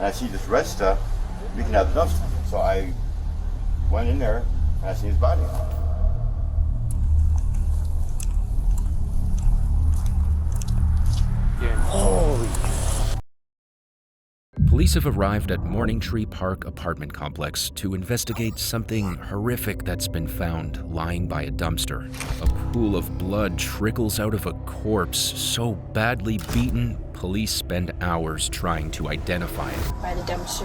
and I see this red stuff leaking out the dumpster. So I went in there and I seen his body. Holy. Police have arrived at Morning Tree Park apartment complex to investigate something horrific that's been found lying by a dumpster. A pool of blood trickles out of a corpse so badly beaten, police spend hours trying to identify it. By the dumpster,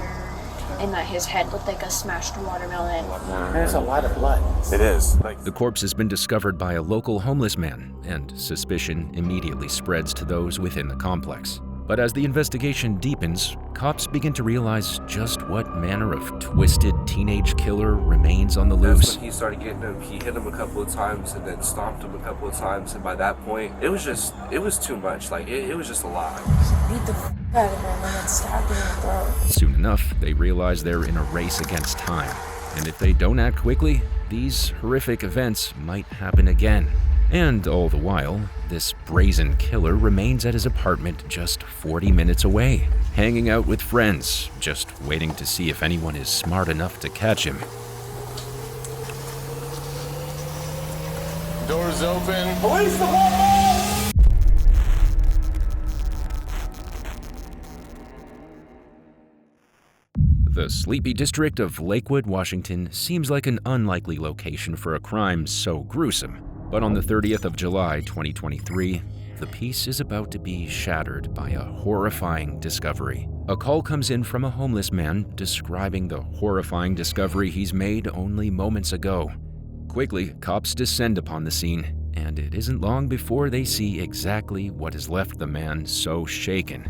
and that his head looked like a smashed watermelon. There's a lot of blood. It is. The corpse has been discovered by a local homeless man, and suspicion immediately spreads to those within the complex. But as the investigation deepens, cops begin to realize just what manner of twisted teenage killer remains on the That's loose. when he started getting him. He hit him a couple of times and then stomped him a couple of times. And by that point, it was too much. Like, it was just a lot. Beat the out of him and then stabbed him in the throat. Soon enough, they realize they're in a race against time. And if they don't act quickly, these horrific events might happen again. And all the while, this brazen killer remains at his apartment just 40 minutes away, hanging out with friends, just waiting to see if anyone is smart enough to catch him. Doors open. Police department! The sleepy district of Lakewood, Washington seems like an unlikely location for a crime so gruesome. But on the 30th of July, 2023, the peace is about to be shattered by a horrifying discovery. A call comes in from a homeless man describing the horrifying discovery he's made only moments ago. Quickly, cops descend upon the scene, and it isn't long before they see exactly what has left the man so shaken.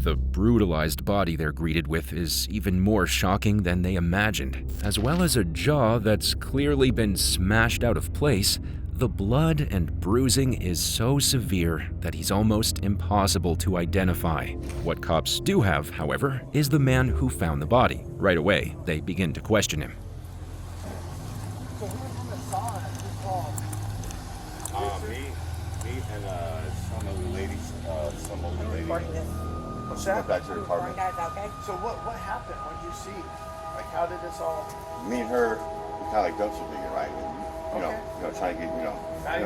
The brutalized body they're greeted with is even more shocking than they imagined. As well as a jaw that's clearly been smashed out of place, the blood and bruising is so severe that he's almost impossible to identify. What cops do have, however, is the man who found the body. Right away, they begin to question him. Me and some of the ladies, What's went that? back to her apartment. So what happened? What did you see? Like, how did this all... Me and her, we kind of like dumpster digging, right? And, trying to get,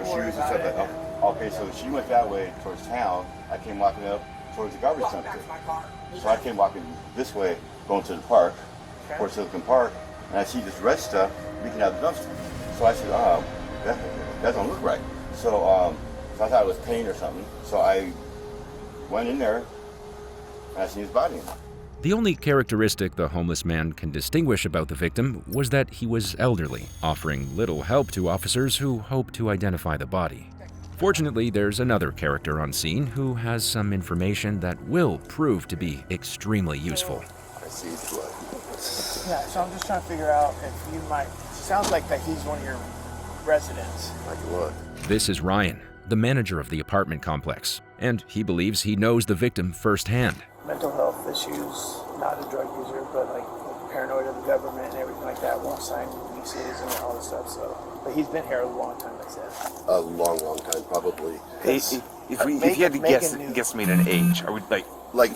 shoes and stuff like that. Okay, so she went that way towards town. I came walking up towards the garbage dumpster. So I came walking this way, going to the park, towards Silicon Park, and I see this red stuff leaking out the dumpster. So I said, that don't look right. So I thought it was paint or something. So I went in there, and I seen his body. The only characteristic the homeless man can distinguish about the victim was that he was elderly, offering little help to officers who hope to identify the body. Fortunately, there's another character on scene who has some information that will prove to be extremely useful. I see blood. Yeah, so I'm just trying to figure out if you might... Sounds like that he's one of your residents. Like what? This is Ryan, the manager of the apartment complex, and he believes he knows the victim firsthand. Mental health issues, not a drug user, but like paranoid of the government and everything like that, won't sign leases and all this stuff, so... But he's been here a long time, like I said. A long time, probably. If you had to guess me at an age, I would Like,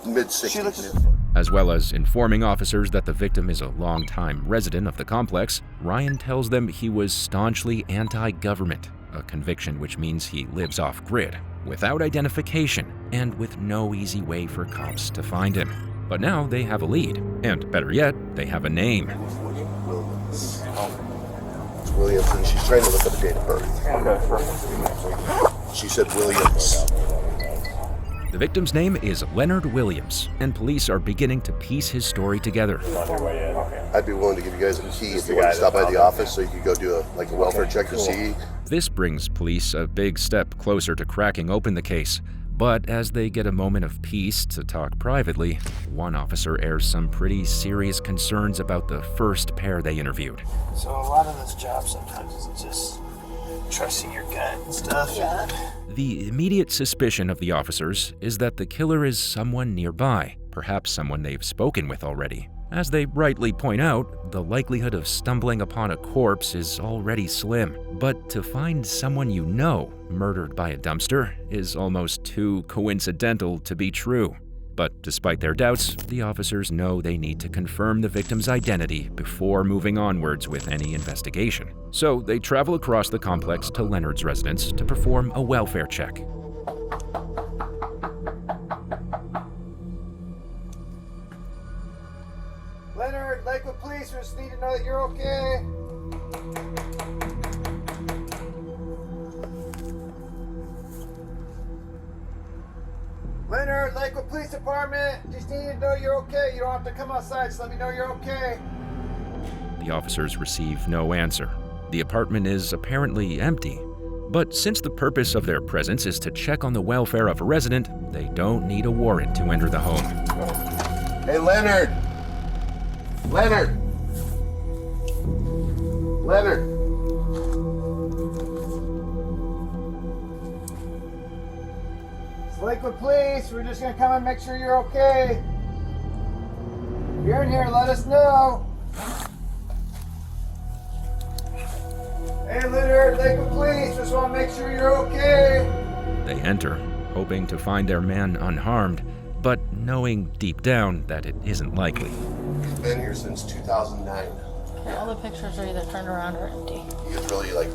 mid-60s. As well as informing officers that the victim is a longtime resident of the complex, Ryan tells them he was staunchly anti-government, a conviction which means he lives off-grid, without identification, and with no easy way for cops to find him. But now they have a lead, and better yet, they have a name. Williams. It's Williams, and she's trying to look up a date of birth. okay. She said Williams. The victim's name is Leonard Williams, and police are beginning to piece his story together. I'd be willing to give you guys a key if you want to stop by the office so you could go do a welfare check to see. This brings police a big step closer to cracking open the case. But as they get a moment of peace to talk privately, one officer airs some pretty serious concerns about the first pair they interviewed. So a lot of this job sometimes is just trusting your gut and stuff. Yeah. The immediate suspicion of the officers is that the killer is someone nearby, perhaps someone they've spoken with already. As they rightly point out, the likelihood of stumbling upon a corpse is already slim, but to find someone you know murdered by a dumpster is almost too coincidental to be true. But despite their doubts, the officers know they need to confirm the victim's identity before moving onwards with any investigation. So they travel across the complex to Leonard's residence to perform a welfare check. Leonard, Lakewood Police, we just need to know that you're okay. Leonard, Lakewood Police Department, just need to know you're okay. You don't have to come outside, just let me know you're okay. The officers receive no answer. The apartment is apparently empty. But since the purpose of their presence is to check on the welfare of a resident, they don't need a warrant to enter the home. Hey, Leonard! Leonard! Leonard! It's Lakewood Police, we're just gonna come and make sure you're okay. If you're in here, let us know. Hey, Leonard, Lakewood Police, just want to make sure you're okay. They enter, hoping to find their man unharmed, but knowing deep down that it isn't likely. He's been here since 2009. All the pictures are either turned around or empty. He gets really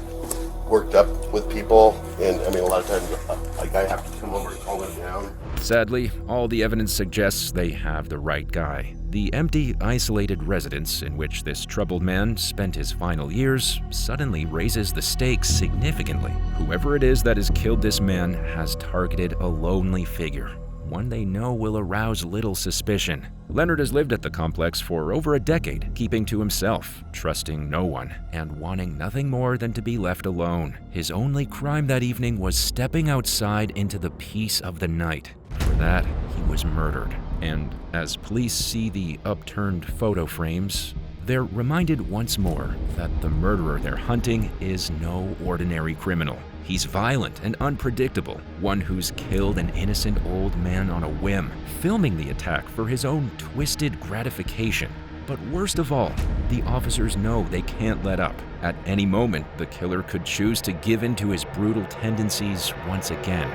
worked up with people, and I mean a lot of times I have to come over and calm him down. Sadly, all the evidence suggests they have the right guy. The empty, isolated residence in which this troubled man spent his final years suddenly raises the stakes significantly. Whoever it is that has killed this man has targeted a lonely figure, one they know will arouse little suspicion. Leonard has lived at the complex for over a decade, keeping to himself, trusting no one, and wanting nothing more than to be left alone. His only crime that evening was stepping outside into the peace of the night. For that, he was murdered. And as police see the upturned photo frames, they're reminded once more that the murderer they're hunting is no ordinary criminal. He's violent and unpredictable, one who's killed an innocent old man on a whim, filming the attack for his own twisted gratification. But worst of all, the officers know they can't let up. At any moment, the killer could choose to give in to his brutal tendencies once again.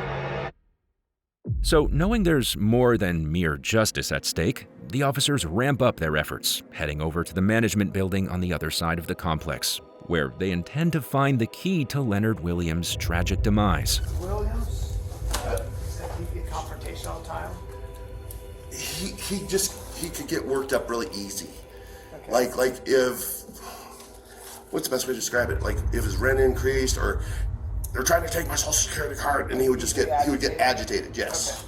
So, knowing there's more than mere justice at stake, the officers ramp up their efforts, heading over to the management building on the other side of the complex, where they intend to find the key to Leonard Williams' tragic demise. Williams? Said he'd get confrontation all the time. He could get worked up really easy. Okay. Like if, what's the best way to describe it? Like if his rent increased or they're trying to take my social security card, and he would get agitated, yes.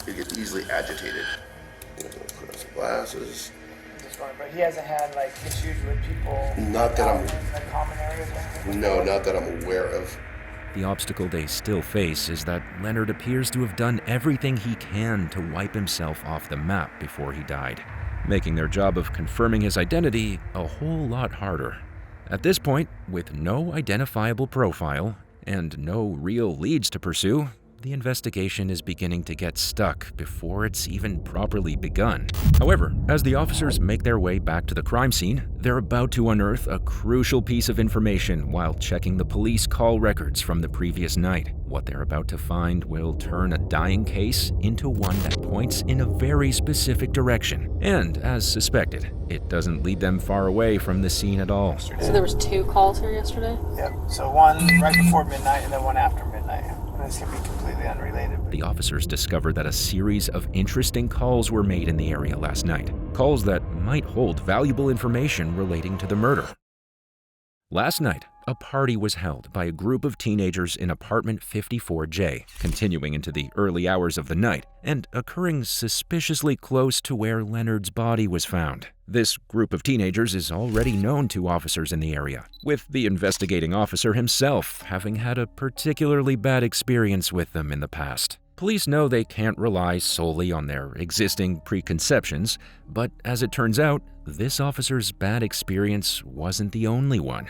He'd get easily agitated. Put on some glasses. But he hasn't had issues with people. Not that I'm. In the common areas or anything? No, not that I'm aware of. The obstacle they still face is that Leonard appears to have done everything he can to wipe himself off the map before he died, making their job of confirming his identity a whole lot harder. At this point, with no identifiable profile and no real leads to pursue, the investigation is beginning to get stuck before it's even properly begun. However, as the officers make their way back to the crime scene, they're about to unearth a crucial piece of information while checking the police call records from the previous night. What they're about to find will turn a dying case into one that points in a very specific direction. And, as suspected, it doesn't lead them far away from the scene at all. So there was 2 calls here yesterday? Yep. So one right before midnight and then one after midnight. And this can be completely unrelated. The officers discovered that a series of interesting calls were made in the area last night. Calls that might hold valuable information relating to the murder. Last night, a party was held by a group of teenagers in apartment 54J, continuing into the early hours of the night and occurring suspiciously close to where Leonard's body was found. This group of teenagers is already known to officers in the area, with the investigating officer himself having had a particularly bad experience with them in the past. Police know they can't rely solely on their existing preconceptions, but as it turns out, this officer's bad experience wasn't the only one.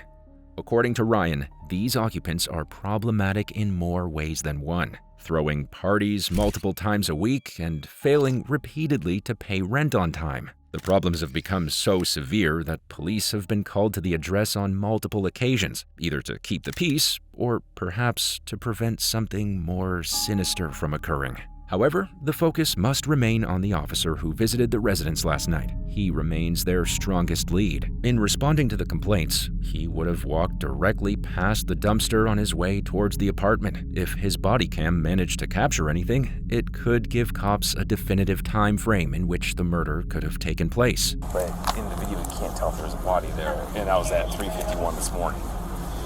According to Ryan, these occupants are problematic in more ways than one, throwing parties multiple times a week and failing repeatedly to pay rent on time. The problems have become so severe that police have been called to the address on multiple occasions, either to keep the peace or perhaps to prevent something more sinister from occurring. However, the focus must remain on the officer who visited the residence last night. He remains their strongest lead. In responding to the complaints, he would have walked directly past the dumpster on his way towards the apartment. If his body cam managed to capture anything, it could give cops a definitive time frame in which the murder could have taken place. But in the video, you can't tell if there's a body there, and I was at 3:51 this morning.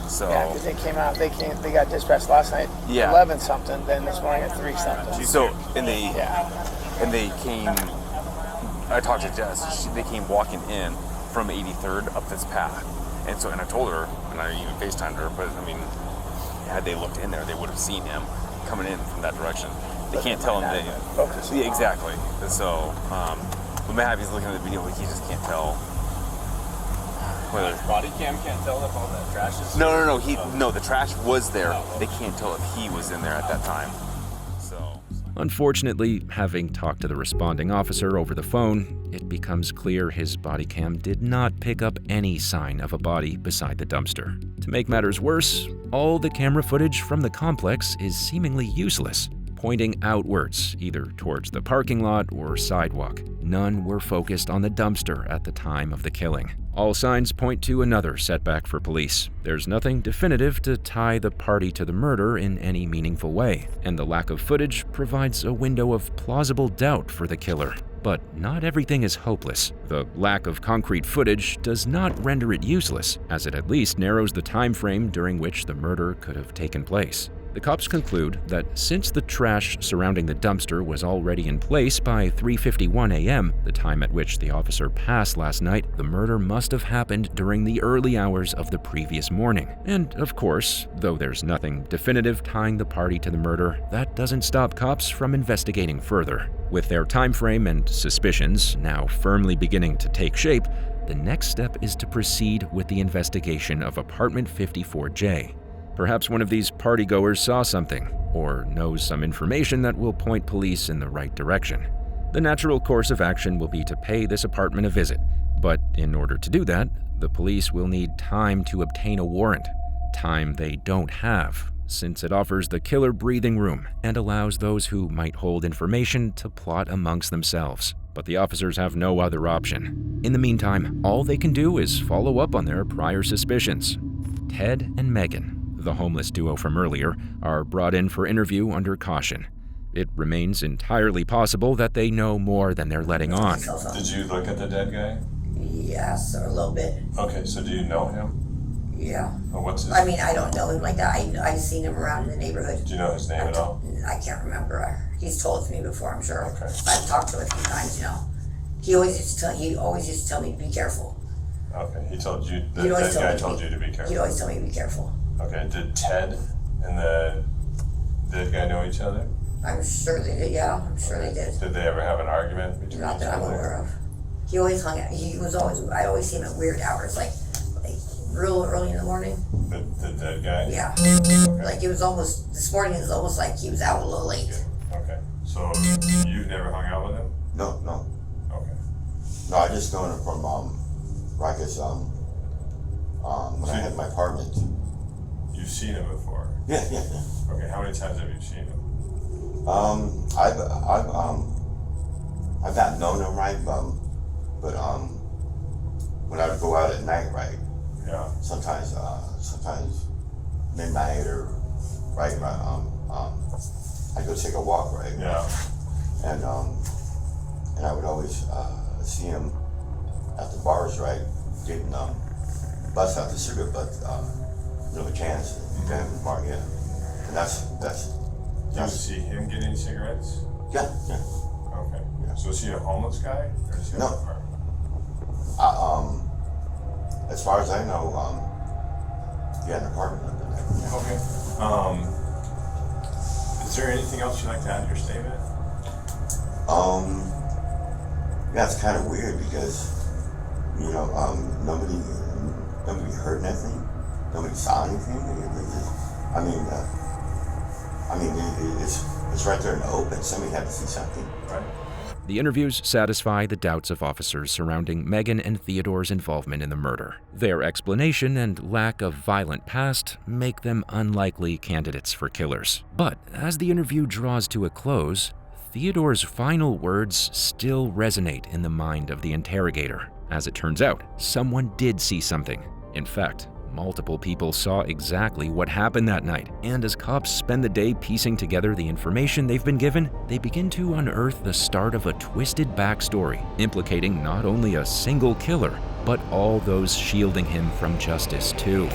So Yeah, because they came out. They got dispatched last night. Yeah. 11 something. Then this morning at 3 something. So and they came. I talked to Jess. They came walking in from 83rd up this path, and I told her, and I even FaceTimed her. But I mean, had they looked in there, they would have seen him coming in from that direction. They can't tell him that. Focus. Yeah, exactly. So, when Mahavi's looking at the video, he just can't tell. Whether body cam can't tell if all that trash is. No, the trash was there. They can't tell if he was in there at that time. So, Unfortunately, having talked to the responding officer over the phone, it becomes clear his body cam did not pick up any sign of a body beside the dumpster. To make matters worse, all the camera footage from the complex is seemingly useless, pointing outwards, either towards the parking lot or sidewalk. None were focused on the dumpster at the time of the killing. All signs point to another setback for police. There's nothing definitive to tie the party to the murder in any meaningful way, and the lack of footage provides a window of plausible doubt for the killer. But not everything is hopeless. The lack of concrete footage does not render it useless, as it at least narrows the time frame during which the murder could have taken place. The cops conclude that since the trash surrounding the dumpster was already in place by 3:51 a.m., the time at which the officer passed last night, the murder must have happened during the early hours of the previous morning. And of course, though there's nothing definitive tying the party to the murder, that doesn't stop cops from investigating further. With their time frame and suspicions now firmly beginning to take shape, the next step is to proceed with the investigation of apartment 54J. Perhaps one of these partygoers saw something, or knows some information that will point police in the right direction. The natural course of action will be to pay this apartment a visit, but in order to do that, the police will need time to obtain a warrant. Time they don't have, since it offers the killer breathing room and allows those who might hold information to plot amongst themselves. But the officers have no other option. In the meantime, all they can do is follow up on their prior suspicions. Ted and Megan, the homeless duo from earlier, are brought in for interview under caution. It remains entirely possible that they know more than they're letting on. Did you look at the dead guy? Yes, a little bit. Okay, so do you know him? Yeah. Or what's his? I mean, I don't know him like that. I've seen him around in the neighborhood. Do you know his name at all? I can't remember. He's told it to me before, I'm sure. Okay. I've talked to him a few times, you know. He always used to tell me to be careful. Okay, he told you, the dead guy told you to be careful. He'd always tell me to be careful. Okay, did Ted and the dead guy know each other? I'm sure they did, yeah. I'm sure they did. Did they ever have an argument between Not each that I'm other? aware of. He always hung out. I always see him at weird hours, like real early in the morning. The dead guy? Yeah. Okay. Like it was almost, this morning it was almost like he was out a little late. Okay, so you've never hung out with him? No. Okay. No, I just known him from Rikers, when I had my apartment. You've seen him before? Yeah. Okay, how many times have you seen him? I've not known him, right, but when I would go out at night, right, Yeah. sometimes midnight or right, I go take a walk, right, Yeah. and I would always see him at the bars, right, getting bust out the cigarette butt, cans, and bar, yeah, and that's. Do you see him getting cigarettes? Yeah. Okay. Yeah. So is he a homeless guy, or is he No. an apartment? As far as I know, an apartment living there. Okay. Is there anything else you'd like to add to your statement? Yeah, it's kind of weird because, nobody heard nothing, nobody saw anything. It's right there in the open. Somebody had to see something. Right. The interviews satisfy the doubts of officers surrounding Megan and Theodore's involvement in the murder. Their explanation and lack of violent past make them unlikely candidates for killers. But as the interview draws to a close, Theodore's final words still resonate in the mind of the interrogator. As it turns out, someone did see something. In fact, multiple people saw exactly what happened that night, and as cops spend the day piecing together the information they've been given, they begin to unearth the start of a twisted backstory, implicating not only a single killer, but all those shielding him from justice too.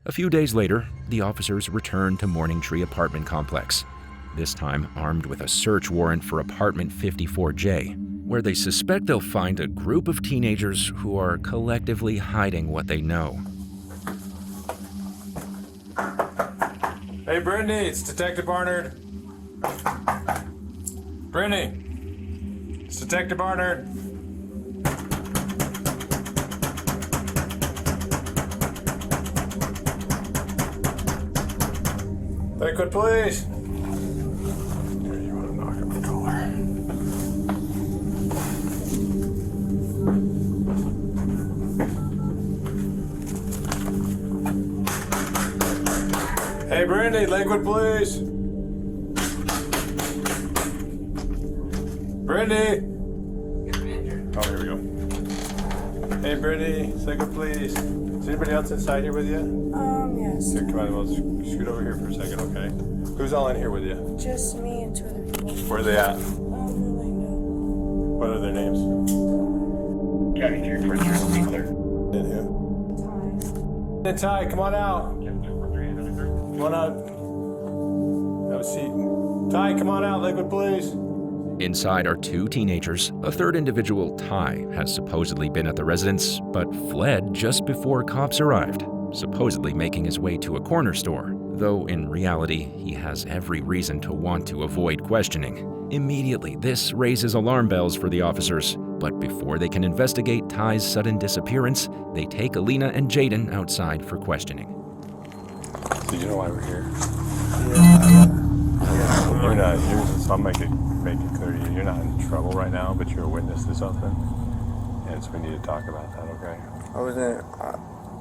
A few days later, the officers return to Morning Tree apartment complex, this time armed with a search warrant for apartment 54J, where they suspect they'll find a group of teenagers who are collectively hiding what they know. Hey, Brittany, it's Detective Barnard. Brittany, it's Detective Barnard. Lakewood Police. Here, you want to knock up the collar. Hey, Brittany, Lakewood Police. Brittany. Oh, here we go. Hey, Brittany, Lakewood Police. Is anybody else inside here with you? Yes. Here, come on, we'll scoot over here for a second, okay? Who's all in here with you? Just me and two other people. Where are they at? I don't really know. What are their names? Got me here for And who? Ty. And Ty, come on out. Come on out. Have a seat. Ty, come on out, Lakewood Police. Inside are two teenagers. A third individual, Ty, has supposedly been at the residence, but fled just before cops arrived, supposedly making his way to a corner store, though in reality, he has every reason to want to avoid questioning. Immediately, this raises alarm bells for the officers, but before they can investigate Ty's sudden disappearance, they take Alina and Jaden outside for questioning. Did you know why we're here? Yeah. You're not, so I'll make it clear to you, you're not in trouble right now, but you're a witness to something, and so we need to talk about that, okay? I wasn't.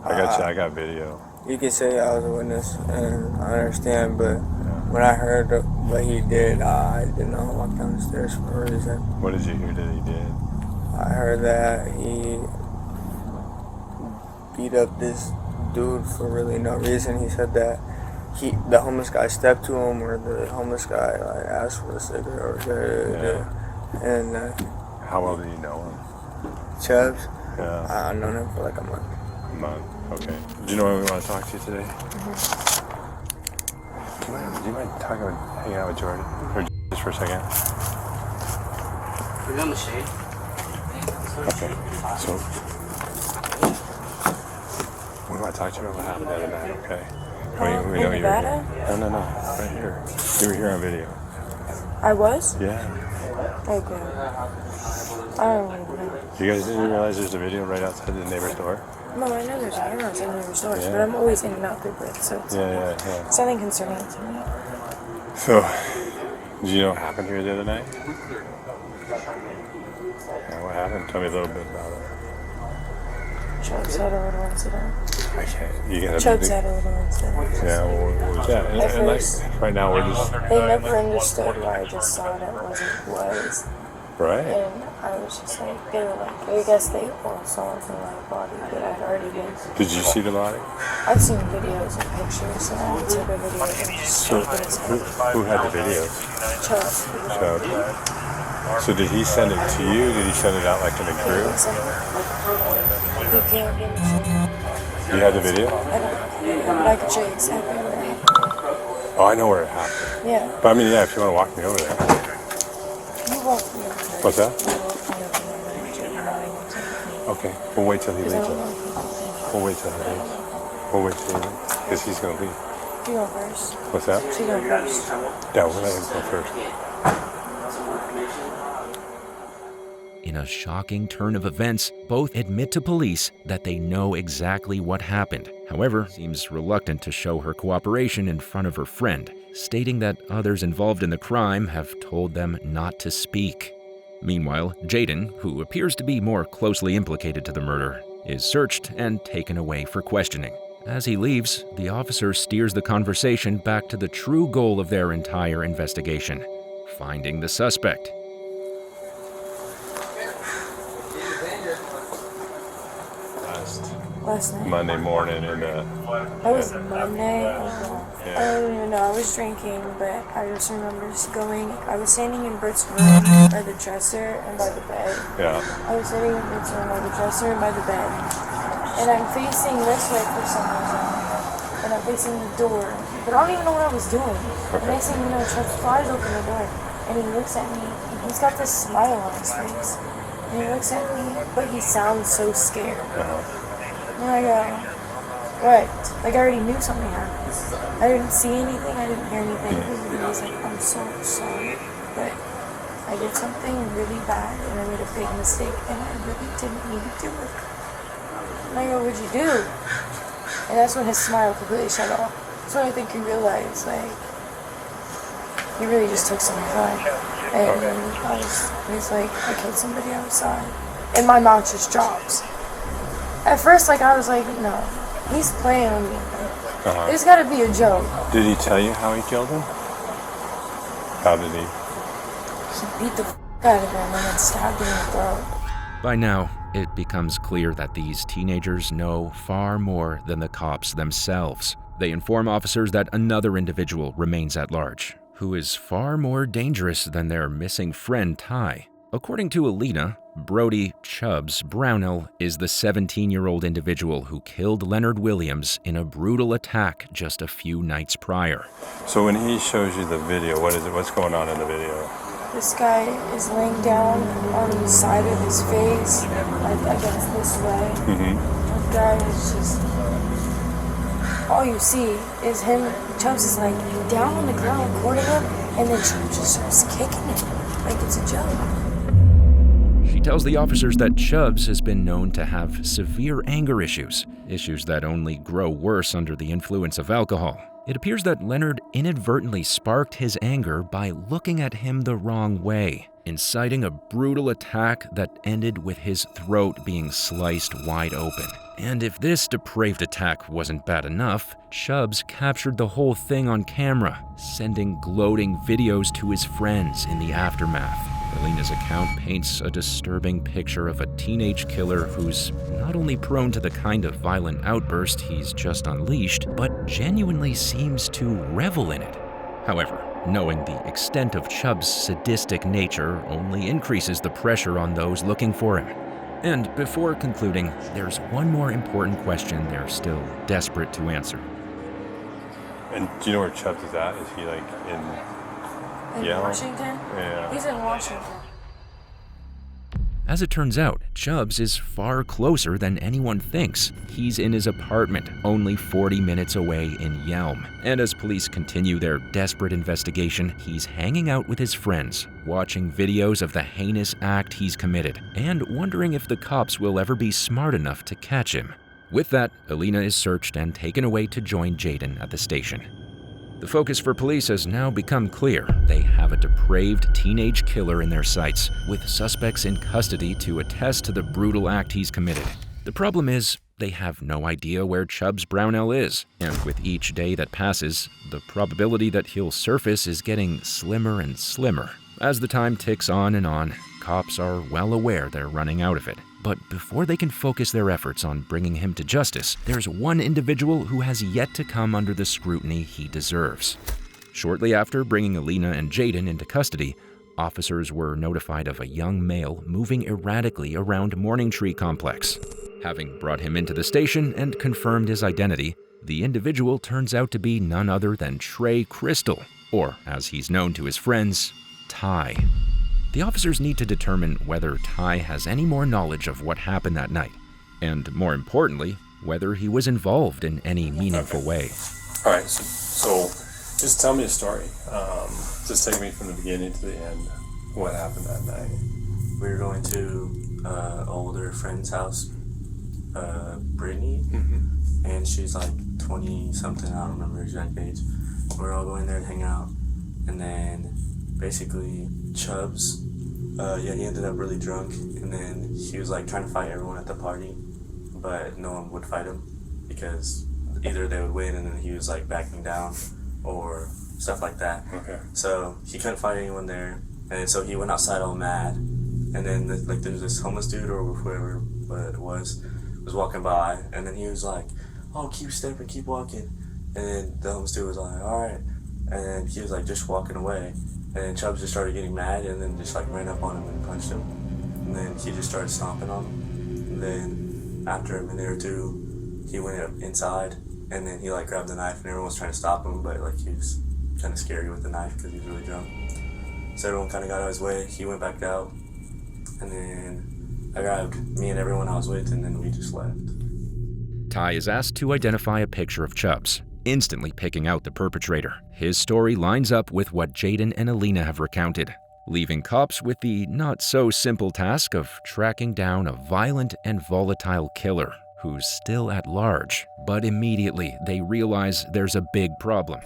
I got video. You can say I was a witness, and I understand, but when I heard what he did, I did not walk down the stairs for a reason. What did you hear that he did? I heard that he beat up this dude for really no reason. He said that the homeless guy stepped to him, or the homeless guy like asked for a cigarette, and how well do you know him? Chubbs. Yeah. I've known him for like a month. A month. Okay. Do you know why we want to talk to you today? Do you mind talking about hanging out with Jordan, or just for a second? We're in the shade. Okay. So we want to talk to you about what happened the other night. Okay. We know you were here. No, right here. You were here on video. I was? Yeah. Okay. I don't really know. You guys didn't realize there's a video right outside the neighbor's door? No, I know there's a camera outside the neighbor's door, Yeah. but I'm always in and out through it, so it's, Yeah. it's nothing concerning to me. So, did you know what happened here the other night? Yeah, what happened? Tell me a little bit about it. Chubbs had a little incident. I can't. You gotta. Chubbs had a little incident. Yeah, what was that? And like, right now we're just. They never understood why I just saw that wasn't who I was. Right. And I was just like, they were like, I guess they all saw it from my body, but I'd already been. Did you see the body? I've seen videos and pictures, and I took a video and just So, showed it. who had the videos? Chubbs. Chubbs. So did he send it to you? Did he send it out like in a group? You can't get it. You had the video? I don't. But I could show you exactly where it happened. Oh, I know where it happened. Yeah. But I mean, yeah, if you want to walk me over there. You walk me over. What's that? You walk me over. Okay, we'll wait till he leaves. We'll wait till he leaves. We'll wait till he leaves. Because he's going to leave. You go first. What's that? You go first. Yeah, we'll let him go first. In in a shocking turn of events, both admit to police that they know exactly what happened. However, seems reluctant to show her cooperation in front of her friend, stating that others involved in the crime have told them not to speak. Meanwhile, Jaden, who appears to be more closely implicated to the murder, is searched and taken away for questioning. As he leaves, the officer steers the conversation back to the true goal of their entire investigation: finding the suspect. Last night. Monday morning and That was Monday. I don't even know. I was drinking, but I just remember just going. I was standing in Britt's room by the dresser and by the bed. Yeah. I was sitting in Britt's room by the dresser and by the bed. And I'm facing this way for some reason. And I'm facing the door. But I don't even know what I was doing. And next thing you know, Chubbs flies open the door. And he looks at me. And he's got this smile on his face. And he looks at me, but he sounds so scared. And I go, what? Like I already knew something happened. I didn't see anything, I didn't hear anything. And I was like, I'm so sorry, but I did something really bad and I made a big mistake and I really didn't need to do it. And I go, what'd you do? And that's when his smile completely shut off. That's when I think he realized, like, he really just took some time. And he's like, I killed somebody outside. And my mouth just drops. At first, like, I was like, no, he's playing with me. It's gotta be a joke. Did he tell you how he killed him? How did he? He beat the out of him and then stabbed him in the throat. By now, it becomes clear that these teenagers know far more than the cops themselves. They inform officers that another individual remains at large, who is far more dangerous than their missing friend Ty. According to Alina, Brody Chubbs Brownell is the 17-year-old individual who killed Leonard Williams in a brutal attack just a few nights prior. So when he shows you the video, what is it? What's going on in the video? This guy is laying down on the side of his face, like against this way. The guy is just... all you see is him, Chubbs is like down on the ground, recording him, and then Chubbs just starts kicking him like it's a joke. She tells the officers that Chubbs has been known to have severe anger issues that only grow worse under the influence of alcohol. It appears that Leonard inadvertently sparked his anger by looking at him the wrong way, inciting a brutal attack that ended with his throat being sliced wide open. And if this depraved attack wasn't bad enough, Chubbs captured the whole thing on camera, sending gloating videos to his friends in the aftermath. Alina's account paints a disturbing picture of a teenage killer who's not only prone to the kind of violent outburst he's just unleashed, but genuinely seems to revel in it. However, knowing the extent of Chubbs' sadistic nature only increases the pressure on those looking for him. And before concluding, there's one more important question they're still desperate to answer. And do you know where Chubbs is at? Is he like in Washington? Yeah. He's in Washington. As it turns out, Chubbs is far closer than anyone thinks. He's in his apartment, only 40 minutes away in Yelm. And as police continue their desperate investigation, he's hanging out with his friends, watching videos of the heinous act he's committed, and wondering if the cops will ever be smart enough to catch him. With that, Alina is searched and taken away to join Jaden at the station. The focus for police has now become clear. They have a depraved teenage killer in their sights, with suspects in custody to attest to the brutal act he's committed. The problem is, they have no idea where Chubbs Brownell is, and with each day that passes, the probability that he'll surface is getting slimmer and slimmer. As the time ticks on and on, cops are well aware they're running out of it. But before they can focus their efforts on bringing him to justice, there's one individual who has yet to come under the scrutiny he deserves. Shortly after bringing Alina and Jaden into custody, officers were notified of a young male moving erratically around Morning Tree Complex. Having brought him into the station and confirmed his identity, the individual turns out to be none other than Trey Crystal, or as he's known to his friends, Ty. The officers need to determine whether Ty has any more knowledge of what happened that night, and more importantly, whether he was involved in any meaningful way. All right, so just tell me a story. Just take me from the beginning to the end. What happened that night? we were going to older friend's house, Brittany, and she's like 20 something, I don't remember her exact age. We're all going there to hang out, and then basically Chubbs, he ended up really drunk, and then he was like trying to fight everyone at the party, but no one would fight him because either they would win and then he was like backing down or stuff like that. Okay. So he couldn't fight anyone there, and so he went outside all mad, and then there's this homeless dude or whoever it was walking by, and then he was like, oh, keep stepping, keep walking, and then the homeless dude was like, all right, and then he was like just walking away, and then Chubbs just started getting mad and then just like ran up on him and punched him, and then he just started stomping on him, and then after a minute or two he went up inside, and then he like grabbed the knife and everyone was trying to stop him, but like he was kind of scary with the knife because he was really drunk, so everyone kind of got out of his way. He went back out, and then I grabbed me and everyone I was with, and then we just left. Ty is asked to identify a picture of Chubbs, instantly picking out the perpetrator. His story lines up with what Jaden and Alina have recounted, leaving cops with the not-so-simple task of tracking down a violent and volatile killer who's still at large. But immediately they realize there's a big problem.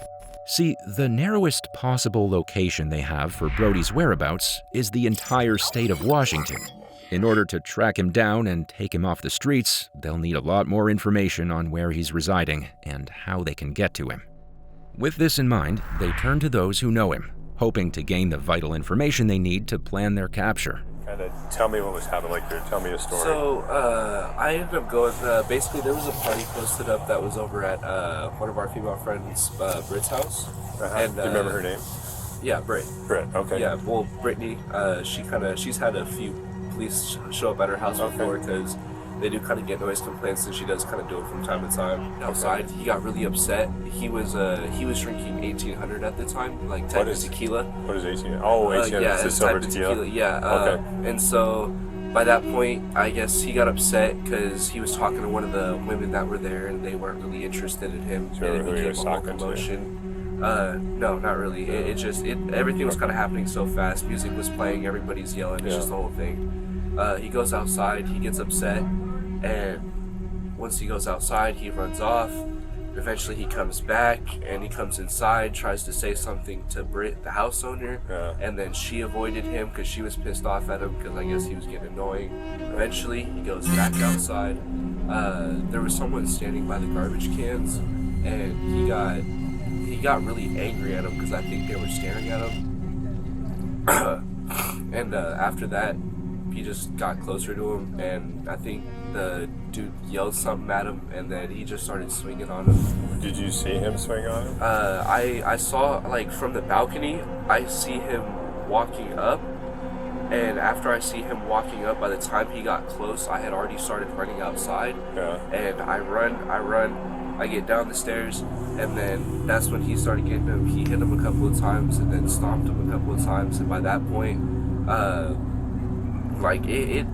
See, the narrowest possible location they have for Brody's whereabouts is the entire state of Washington. In order to track him down and take him off the streets, they'll need a lot more information on where he's residing and how they can get to him. With this in mind, they turn to those who know him, hoping to gain the vital information they need to plan their capture. Kind of tell me what was happening, tell me a story. So, I ended up going, basically there was a party posted up that was over at one of our female friends, Britt's house. And, do you remember her name? Yeah, Britt. Britt, okay. Yeah, well, Brittany, she's had a few police show up at her house before because they do kind of get noise complaints, and she does kind of do it from time to time. Outside, he got really upset. He was drinking 1800 at the time, like type of tequila. What is 1800? Oh, 1800. Yeah, It's a silver tequila. Yeah. Okay. And so by that point, I guess he got upset because he was talking to one of the women that were there, and they weren't really interested in him. Sure, and it became a whole commotion. No, not really. Everything was kind of happening so fast. Music was playing, everybody's yelling. It's just the whole thing. He goes outside, he gets upset, and once he goes outside, he runs off. Eventually he comes back, and he comes inside, tries to say something to Britt, the house owner, and then she avoided him because she was pissed off at him because I guess he was getting annoying. Eventually he goes back outside. There was someone standing by the garbage cans, and he got really angry at him because I think they were staring at him. And after that, he just got closer to him, and I think the dude yelled something at him, and then he just started swinging on him. Did you see him swing on him? I saw, like, from the balcony, I see him walking up, and after I see him walking up, by the time he got close, I had already started running outside. And I run, I get down the stairs, and then that's when he started getting him. He hit him a couple of times, and then stomped him a couple of times, and by that point, like, it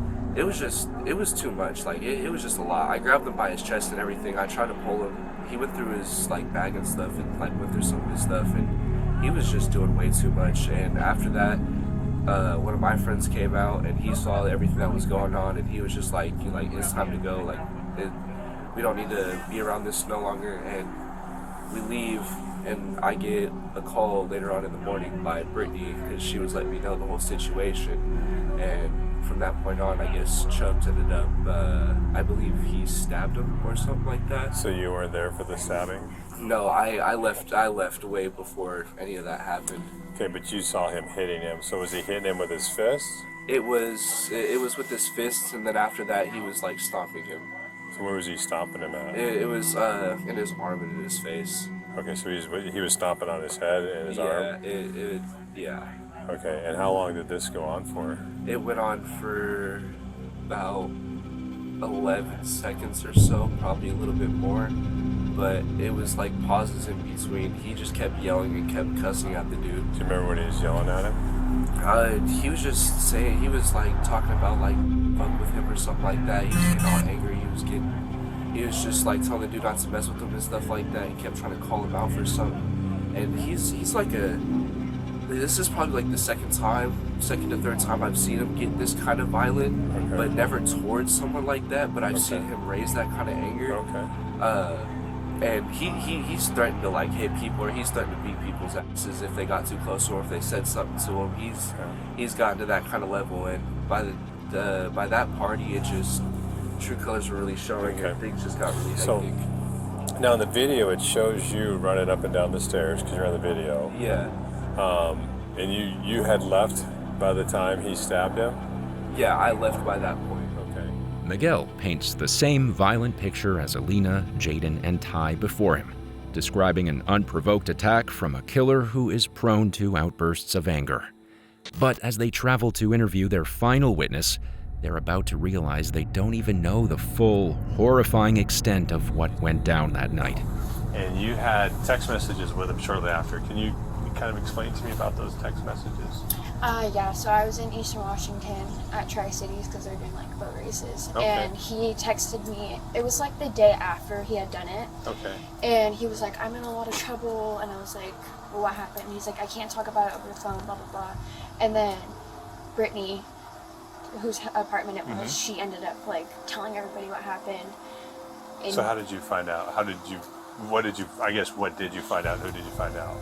was too much. Like, it was just a lot. I grabbed him by his chest and everything. I tried to pull him. He went through his, like, bag and stuff, and, like, went through some of his stuff, and he was just doing way too much. And after that, one of my friends came out, and he saw everything that was going on, and he was just like, it's time to go. Like, we don't need to be around this no longer. And we leave, and I get a call later on in the morning by Brittany because she was letting me know the whole situation. And from that point on, I guess Chubbs ended up, I believe he stabbed him or something like that. So you weren't there for the stabbing? No, I left way before any of that happened. Okay, but you saw him hitting him. So was he hitting him with his fists? It was with his fists, and then after that he was like stomping him. So where was he stomping him at? It was in his arm and in his face. Okay, so he was stomping on his head and his arm? Yeah. Okay, and how long did this go on for? It went on for about 11 seconds or so, probably a little bit more. But it was like pauses in between. He just kept yelling and kept cussing at the dude. Do you remember when he was yelling at him? He was just saying, he was like talking about like fuck with him or something like that. He was getting all angry. He was just like telling the dude not to mess with him and stuff like that. He kept trying to call him out for something. And he's like a this is probably like the second to third time I've seen him get this kind of violent, but never towards someone like that. But I've seen him raise that kind of anger. And he's threatened to like hit people, or he's threatened to beat people's asses if they got too close, or if they said something to him. He's gotten to that kind of level, and by that party, it just true colors were really showing, and things just got really hectic. Now in the video, it shows you running up and down the stairs because you're on the video. Yeah. And you had left by the time he stabbed him? Yeah, I left by that point. Okay. Miguel paints the same violent picture as Alina, Jaden, and Ty before him, describing an unprovoked attack from a killer who is prone to outbursts of anger. But as they travel to interview their final witness, they're about to realize they don't even know the full, horrifying extent of what went down that night. And you had text messages with him shortly after. Can you kind of explain to me about those text messages? Yeah, so I was in Eastern Washington at Tri-Cities because they're doing like boat races. Okay. And he texted me, it was like the day after he had done it. Okay. And he was like, I'm in a lot of trouble. And I was like, well, what happened? And he's like, I can't talk about it over the phone, blah, blah, blah. And then Brittany, whose apartment it was, she ended up like telling everybody what happened. And so how did you find out? What did you find out? Who did you find out?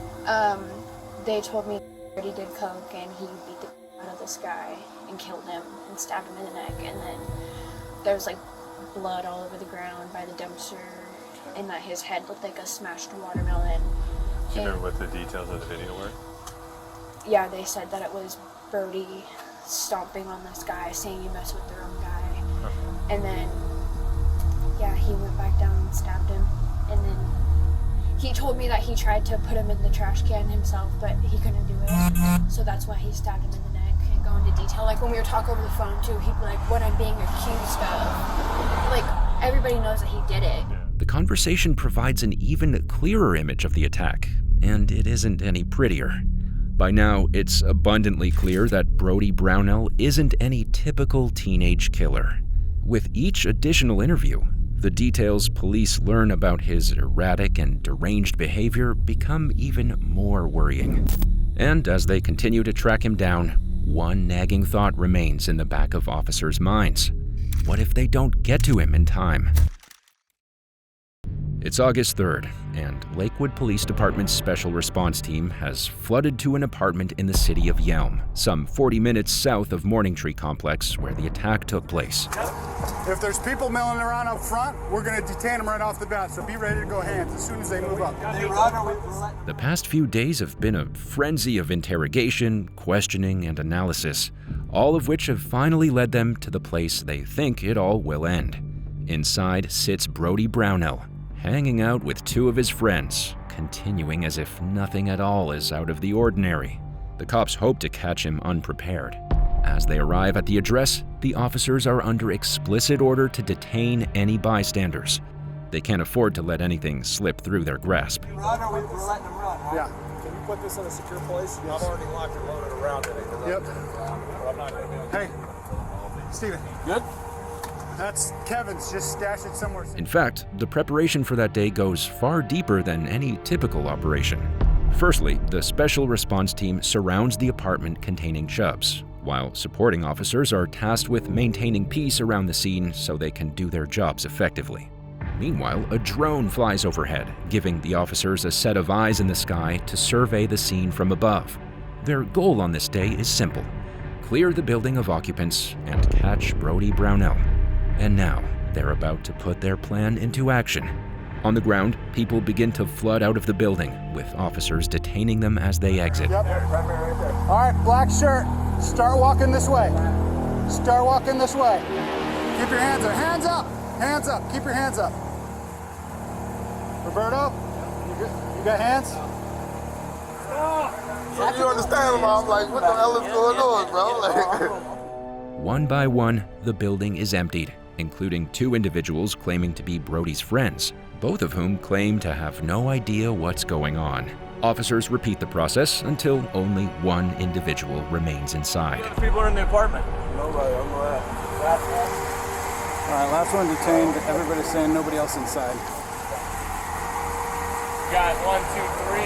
They told me he did coke and he beat the out of this guy and killed him and stabbed him in the neck. And then there was like blood all over the ground by the dumpster, and that his head looked like a smashed watermelon. Do you remember what the details of the video were? Yeah, they said that it was Brody stomping on this guy, saying you mess with the wrong guy. And then, yeah, he went back down and stabbed him. And then he told me that he tried to put him in the trash can himself, but he couldn't do it. So that's why he stabbed him in the neck. And go into detail. Like when we were talking over the phone too, he'd be like, what I'm being accused of. Like, everybody knows that he did it. The conversation provides an even clearer image of the attack, and it isn't any prettier. By now, it's abundantly clear that Brody Brownell isn't any typical teenage killer. With each additional interview, the details police learn about his erratic and deranged behavior become even more worrying. And as they continue to track him down, one nagging thought remains in the back of officers' minds. What if they don't get to him in time? It's August 3rd, and Lakewood Police Department's Special Response Team has flooded to an apartment in the city of Yelm, some 40 minutes south of Morning Tree Complex, where the attack took place. If there's people milling around up front, we're going to detain them right off the bat, so be ready to go hands as soon as they move up. The past few days have been a frenzy of interrogation, questioning, and analysis, all of which have finally led them to the place they think it all will end. Inside sits Brody Brownell, hanging out with two of his friends, continuing as if nothing at all is out of the ordinary. The cops hope to catch him unprepared. As they arrive at the address, the officers are under explicit order to detain any bystanders. They can't afford to let anything slip through their grasp. We're letting them run, right? Yeah. Can you put this in a secure place? Yes. I've already locked and loaded around it. Yep. I'm not going to. Hey, Steven. Good? That's Kevin's. Just stash it somewhere. In fact, the preparation for that day goes far deeper than any typical operation. Firstly, the Special Response Team surrounds the apartment containing Chubs, while supporting officers are tasked with maintaining peace around the scene so they can do their jobs effectively. Meanwhile, a drone flies overhead, giving the officers a set of eyes in the sky to survey the scene from above. Their goal on this day is simple: clear the building of occupants and catch Brody Brownell. And now, they're about to put their plan into action. On the ground, people begin to flood out of the building, with officers detaining them as they exit. Yep. All right, black shirt. Start walking this way. Start walking this way. Keep your hands up. Hands up. Hands up. Keep your hands up. Roberto, you got hands? So you understand, Mom? Like, what the hell is going on, bro? One by one, the building is emptied, including two individuals claiming to be Brody's friends, both of whom claim to have no idea what's going on. Officers repeat the process until only one individual remains inside. How many people are in the apartment? Nobody. I'm all right, last one detained. Everybody's saying nobody else inside. Got 1, 2, 3.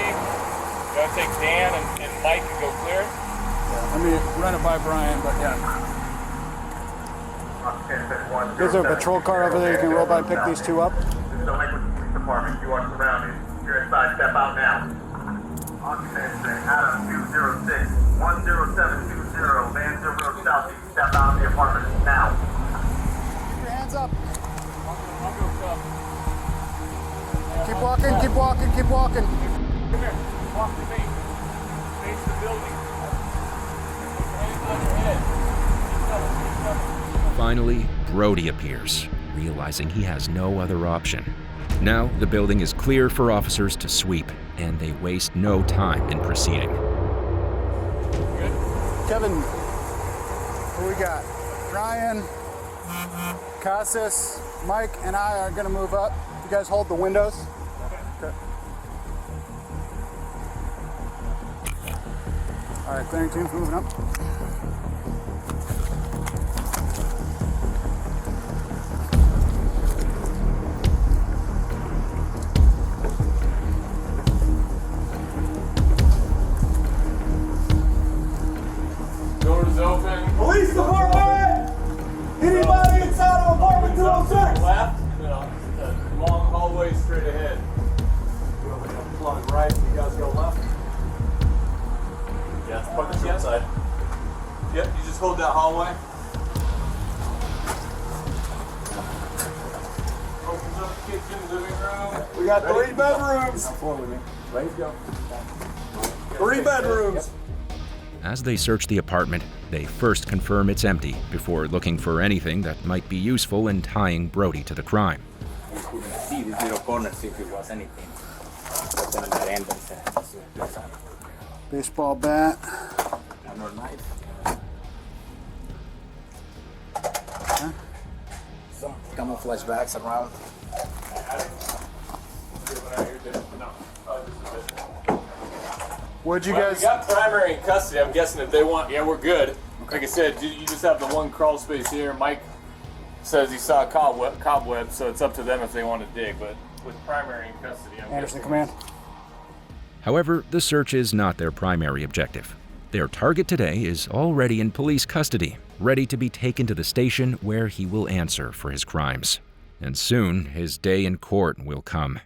Gotta take Dan and Mike and go clear it? Yeah, let me run it by Brian, but yeah. There's a patrol car over there. You can roll by and pick these two up. Lakewood Police Department, you are surrounded. You're inside, step out now. Occupants, Adam 206, 10720, Van 00 Southeast, step out of the apartment now. Keep your hands up. Keep walking, keep walking, keep walking. Come here, walk with me. Face the building. Put your hands on your head. Keep coming, keep coming. Finally, Brody appears, realizing he has no other option. Now, the building is clear for officers to sweep, and they waste no time in proceeding. Good. Kevin, who we got? Ryan, Casas, Mike, and I are going to move up. You guys hold the windows. Okay. All right, clearing team's moving up. Doors open. Police department! Anybody inside of apartment 206? Left, and then a long hallway straight ahead. You want me to plug right, you guys go left? Yeah, park the outside. Yep, you just hold that hallway. Opens up the kitchen, living room. We got Ready? 3 bedrooms. Come forward with me. Ready to go. 3 bedrooms. As they search the apartment, they first confirm it's empty before looking for anything that might be useful in tying Brody to the crime. You couldn't see this little corner, see if it was anything. Open the entrance. Baseball bat. No knife. Huh? Some camouflage bags around. What'd you Well, guys? we got primary in custody. I'm guessing if they want, yeah, we're good. Like I said, you just have the one crawl space here. Mike says he saw a cobweb, so it's up to them if they want to dig. But with primary in custody, I'm Anderson, guessing. command. However, the search is not their primary objective. Their target today is already in police custody, ready to be taken to the station where he will answer for his crimes. And soon, his day in court will come.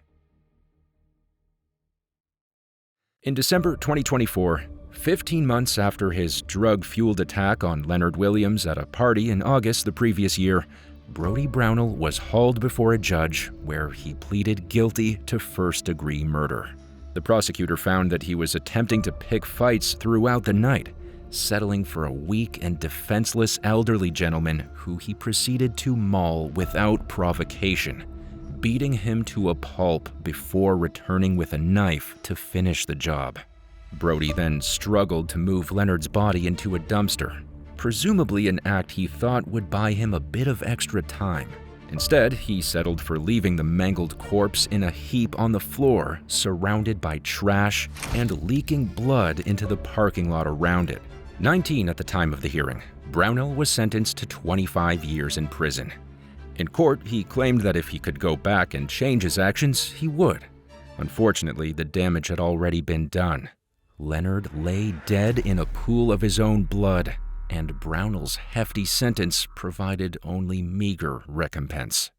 In December 2024, 15 months after his drug-fueled attack on Leonard Williams at a party in August the previous year, Brody Brownell was hauled before a judge where he pleaded guilty to first-degree murder. The prosecutor found that he was attempting to pick fights throughout the night, settling for a weak and defenseless elderly gentleman who he proceeded to maul without provocation, beating him to a pulp before returning with a knife to finish the job. Brody then struggled to move Leonard's body into a dumpster, presumably an act he thought would buy him a bit of extra time. Instead, he settled for leaving the mangled corpse in a heap on the floor, surrounded by trash and leaking blood into the parking lot around it. 19 at the time of the hearing, Brownell was sentenced to 25 years in prison. In court, he claimed that if he could go back and change his actions, he would. Unfortunately, the damage had already been done. Leonard lay dead in a pool of his own blood, and Brownell's hefty sentence provided only meager recompense.